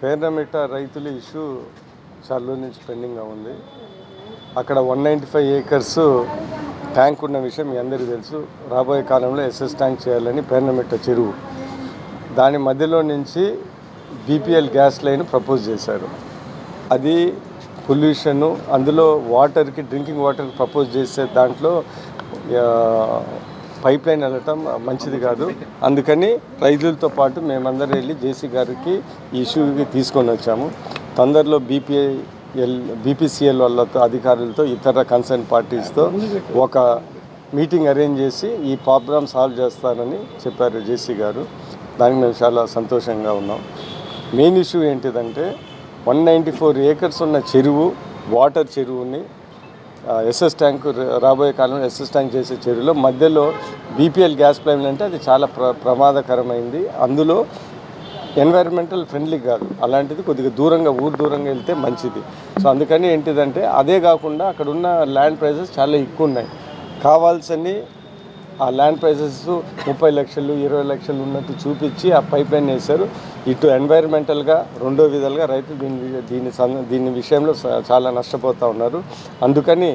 పేర్నమిట్ట రైతుల ఇష్యూ చాలా రోజుల నుంచి పెండింగ్గా ఉంది. అక్కడ 195 ఏకర్స్ ట్యాంక్ ఉన్న విషయం మీ అందరికీ తెలుసు. రాబోయే కాలంలో ఎస్ఎస్ ట్యాంక్ చేయాలని పేర్నమిట్ట చెరువు దాని మధ్యలో నుంచి బీపీఎల్ గ్యాస్ లైన్ ప్రపోజ్ చేశారు. అది పొల్యూషను, అందులో వాటర్కి డ్రింకింగ్ వాటర్కి ప్రపోజ్ చేసే దాంట్లో పైప్ లైన్ వెళ్ళటం మంచిది కాదు. అందుకని రైతులతో పాటు మేమందరం వెళ్ళి జేసీ గారికి ఈ ఇష్యూకి తీసుకొని వచ్చాము. తొందరలో బీపీసీఎల్ వాళ్ళతో అధికారులతో ఇతర కన్సర్న్ పార్టీస్తో ఒక మీటింగ్ అరేంజ్ చేసి ఈ ప్రాబ్లం సాల్వ్ చేస్తారని చెప్పారు జేసీ గారు. దానికి మేము చాలా సంతోషంగా ఉన్నాం. మెయిన్ ఇష్యూ ఏంటిదంటే 194 ఏకర్స్ ఉన్న చెరువు, వాటర్ చెరువుని ఎస్ఎస్ ట్యాంక్ రాబోయే కాలంలో ఎస్ఎస్ ట్యాంక్ చేసే చెరువులో మధ్యలో బీపీఎల్ గ్యాస్ ప్లైన్ అంటే అది చాలా ప్రమాదకరమైంది. అందులో ఎన్వైరన్మెంటల్ ఫ్రెండ్లీ కాదు. అలాంటిది కొద్దిగా దూరంగా ఊరు దూరంగా వెళ్తే మంచిది. సో అందుకని ఏంటిదంటే అదే కాకుండా అక్కడ ఉన్న ల్యాండ్ ప్రైసెస్ చాలా ఎక్కువ ఉన్నాయి. కావాల్సని ఆ ల్యాండ్ ప్రైసెస్ 30 లక్షలు 20 లక్షలు ఉన్నట్టు చూపించి ఆ పైప్ లైన్ వేశారు. ఇటు ఎన్వైరన్మెంటల్గా రెండో విధాలుగా రైతులు దీని విషయంలో చాలా నష్టపోతూ ఉన్నారు. అందుకని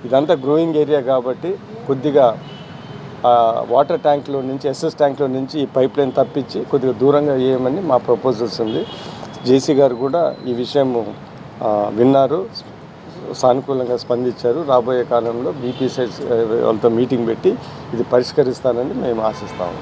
ఇదంతా గ్రోయింగ్ ఏరియా కాబట్టి కొద్దిగా వాటర్ ట్యాంక్లో నుంచి ఎస్ఎస్ ట్యాంక్లో నుంచి ఈ పైప్ లైన్ తప్పించి కొద్దిగా దూరంగా వేయమని మా ప్రపోజల్స్ ఉంది. జేసీ గారు కూడా ఈ విషయం విన్నారు, సానుకూలంగా స్పందించారు. రాబోయే కాలంలో బీపీసీ వాళ్ళతో మీటింగ్ పెట్టి ఇది పరిష్కరిస్తానని మేము ఆశిస్తాము.